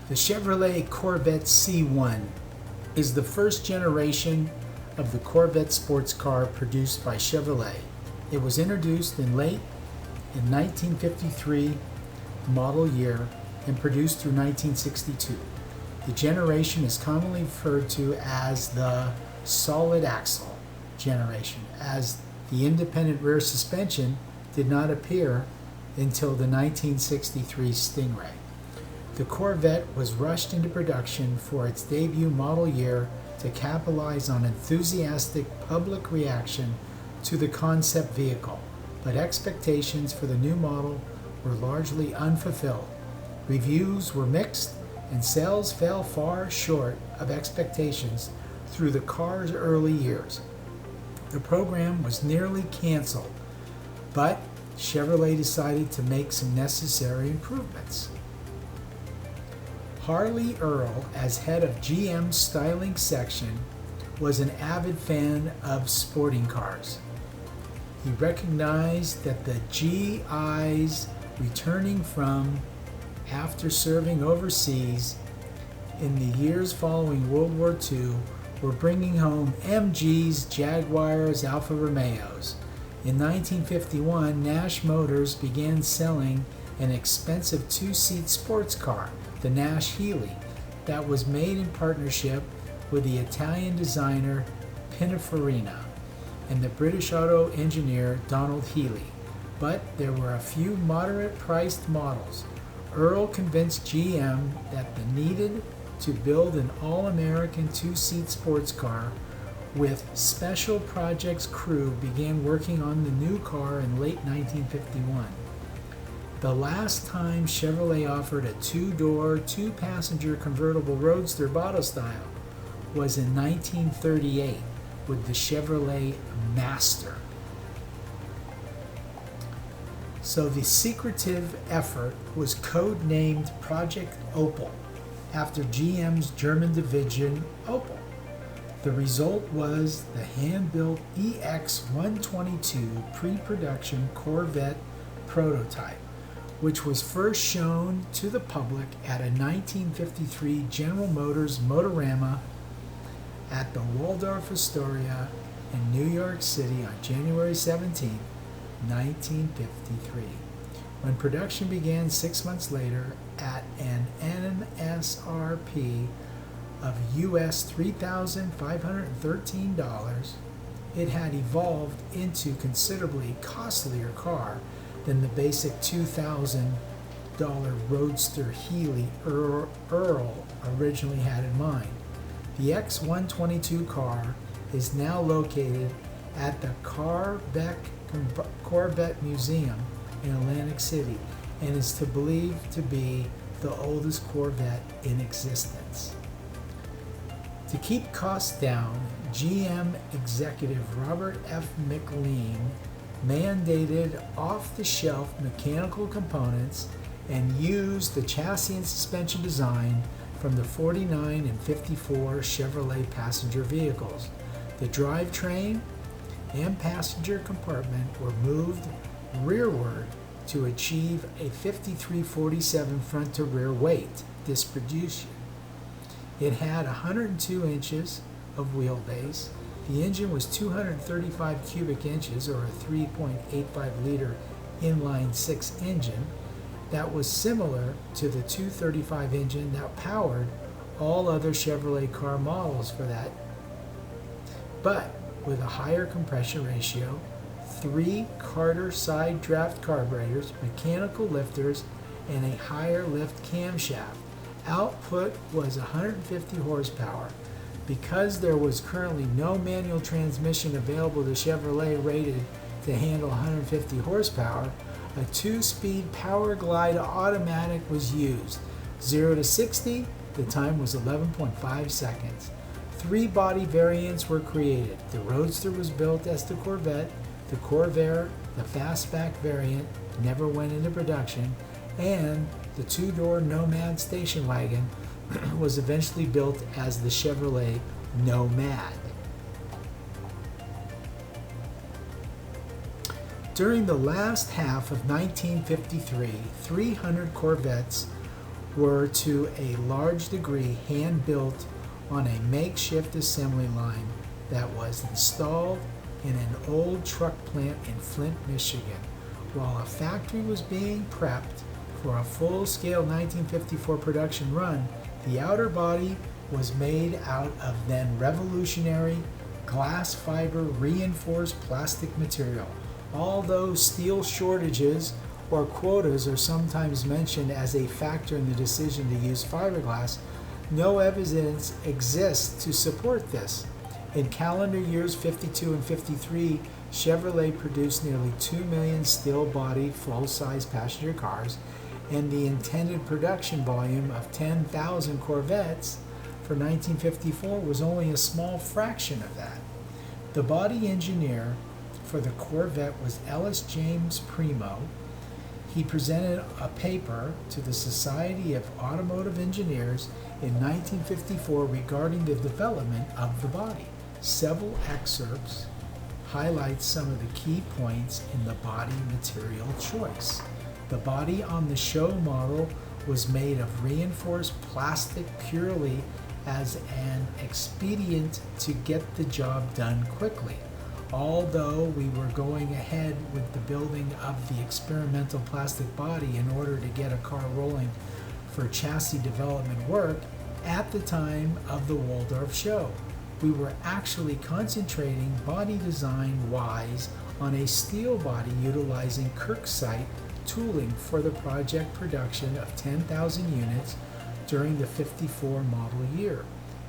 The Chevrolet Corvette C1 is the first generation of the Corvette sports car produced by Chevrolet. It was introduced in 1953 model year and produced through 1962. The generation is commonly referred to as the solid axle generation, as the independent rear suspension did not appear until the 1963 Stingray. The Corvette was rushed into production for its debut model year to capitalize on enthusiastic public reaction to the concept vehicle, but expectations for the new model were largely unfulfilled. Reviews were mixed, and sales fell far short of expectations through the car's early years. The program was nearly canceled, but Chevrolet decided to make some necessary improvements. Harley Earl, as head of GM's styling section, was an avid fan of sporting cars. He recognized that the GIs returning from after serving overseas in the years following World War II were bringing home MGs, Jaguars, Alfa Romeos. In 1951, Nash Motors began selling an expensive two-seat sports car, the Nash Healey, that was made in partnership with the Italian designer Pininfarina and the British auto engineer Donald Healey. But there were a few moderate-priced models. Earl convinced GM that the needed to build an all-American two-seat sports car. With Special Projects crew began working on the new car in late 1951. The last time Chevrolet offered a two-door, two-passenger convertible roadster bottle style was in 1938 with the Chevrolet Master. So the secretive effort was codenamed Project Opel after GM's German division Opel. The result was the hand-built EX-122 pre-production Corvette prototype, which was first shown to the public at a 1953 General Motors Motorama at the Waldorf Astoria in New York City on January 17, 1953. When production began 6 months later at an MSRP of US $3,513, it had evolved into a considerably costlier car than the basic $2,000 roadster Healey Earl originally had in mind. The X-122 car is now located at the Corvette Museum in Atlantic City and is believed to be the oldest Corvette in existence. To keep costs down, GM executive Robert F. McLean mandated off-the-shelf mechanical components and used the chassis and suspension design from the 49 and 54 Chevrolet passenger vehicles. The drivetrain and passenger compartment were moved rearward to achieve a 53/47 front-to-rear weight distribution. It had 102 inches of wheelbase. The engine was 235 cubic inches, or a 3.85 liter inline-six engine that was similar to the 235 engine that powered all other Chevrolet car models for that, but with a higher compression ratio, 3 Carter side draft carburetors, mechanical lifters, and a higher lift camshaft. Output was 150 horsepower. Because there was currently no manual transmission available to Chevrolet rated to handle 150 horsepower, a 2-speed Power Glide automatic was used. 0 to 60, the time was 11.5 seconds. 3 body variants were created. The Roadster was built as the Corvette, the Corvair, the Fastback variant, never went into production, and the 2-door Nomad station wagon was eventually built as the Chevrolet Nomad. During the last half of 1953, 300 Corvettes were to a large degree hand-built on a makeshift assembly line that was installed in an old truck plant in Flint, Michigan, while a factory was being prepped for a full-scale 1954 production run. The outer body was made out of then revolutionary glass fiber reinforced plastic material. Although steel shortages or quotas are sometimes mentioned as a factor in the decision to use fiberglass, no evidence exists to support this. In calendar years 52 and 53, Chevrolet produced nearly 2 million steel-bodied full-size passenger cars, and the intended production volume of 10,000 Corvettes for 1954 was only a small fraction of that. The body engineer for the Corvette was Ellis James Primo. He presented a paper to the Society of Automotive Engineers in 1954 regarding the development of the body. Several excerpts highlight some of the key points in the body material choice. The body on the show model was made of reinforced plastic purely as an expedient to get the job done quickly. Although we were going ahead with the building of the experimental plastic body in order to get a car rolling for chassis development work at the time of the Waldorf show, we were actually concentrating body design-wise on a steel body utilizing Kirksite tooling for the project production of 10,000 units during the 54 model year.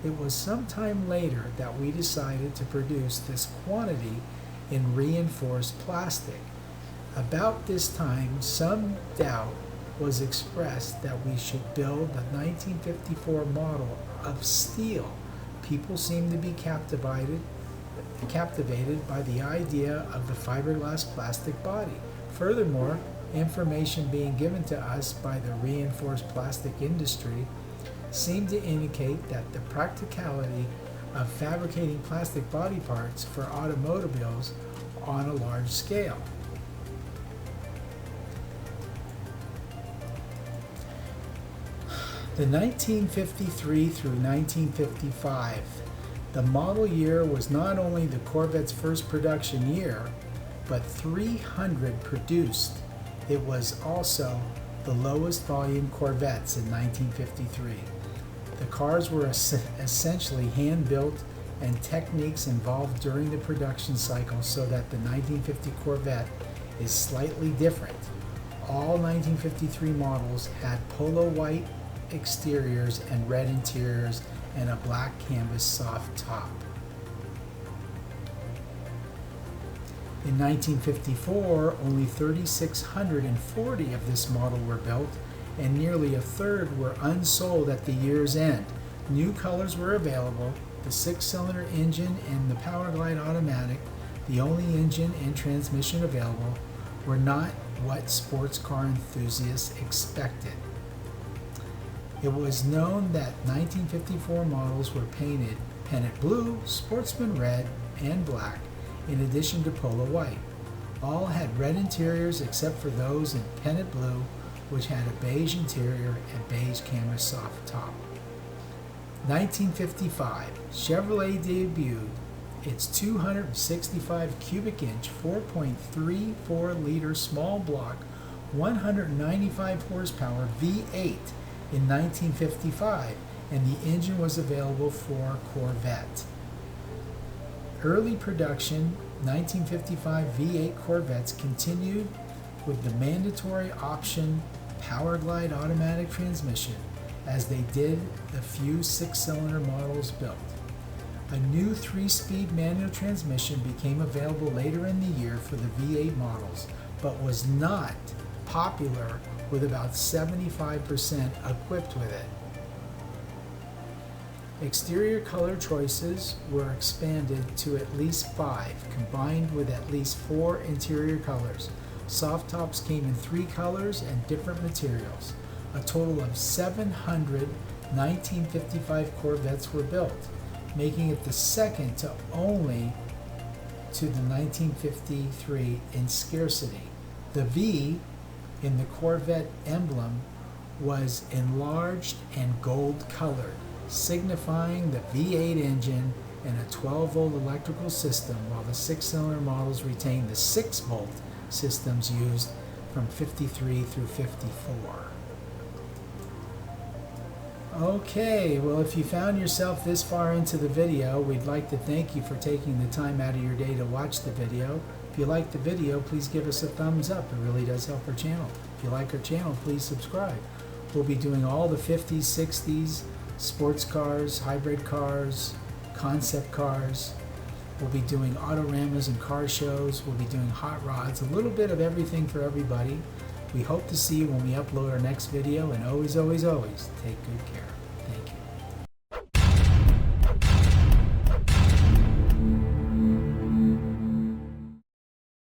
It was sometime later that we decided to produce this quantity in reinforced plastic. About this time, some doubt was expressed that we should build the 1954 model of steel. People seemed to be captivated by the idea of the fiberglass plastic body. Furthermore, information being given to us by the reinforced plastic industry seemed to indicate that the practicality of fabricating plastic body parts for automobiles on a large scale. The 1953 through 1955, the model year was not only the Corvette's first production year, but 300 produced. It was also the lowest volume Corvettes in 1953. The cars were essentially hand-built, and techniques involved during the production cycle so that the 1950 Corvette is slightly different. All 1953 models had Polo White exteriors and red interiors and a black canvas soft top. In 1954, only 3,640 of this model were built, and nearly a third were unsold at the year's end. New colors were available: the 6-cylinder engine and the Powerglide automatic, the only engine and transmission available, were not what sports car enthusiasts expected. It was known that 1954 models were painted Pennant Blue, Sportsman Red, and Black, in addition to Polo White. All had red interiors except for those in Pennant Blue, which had a beige interior and beige canvas soft top. 1955, Chevrolet debuted its 265 cubic inch, 4.34 liter small block, 195 horsepower V8 in 1955, and the engine was available for Corvette. Early production 1955 V8 Corvettes continued with the mandatory option Powerglide automatic transmission, as they did the few 6-cylinder models built. A new 3-speed manual transmission became available later in the year for the V8 models, but was not popular, with about 75% equipped with it. Exterior color choices were expanded to at least 5, combined with at least 4 interior colors. Soft tops came in 3 colors and different materials. A total of 700 1955 Corvettes were built, making it the second to only to the 1953 in scarcity. The V in the Corvette emblem was enlarged and gold colored, signifying the V8 engine and a 12-volt electrical system, while the 6-cylinder models retained the 6-volt systems used from 53 through 54. Okay, well, if you found yourself this far into the video, we'd like to thank you for taking the time out of your day to watch the video. If you like the video, please give us a thumbs up. It really does help our channel. If you like our channel, please subscribe. We'll be doing all the 50s, 60s, sports cars, hybrid cars, concept cars. We'll be doing autoramas and car shows. We'll be doing hot rods, a little bit of everything for everybody. We hope to see you when we upload our next video, and always, always, always take good care.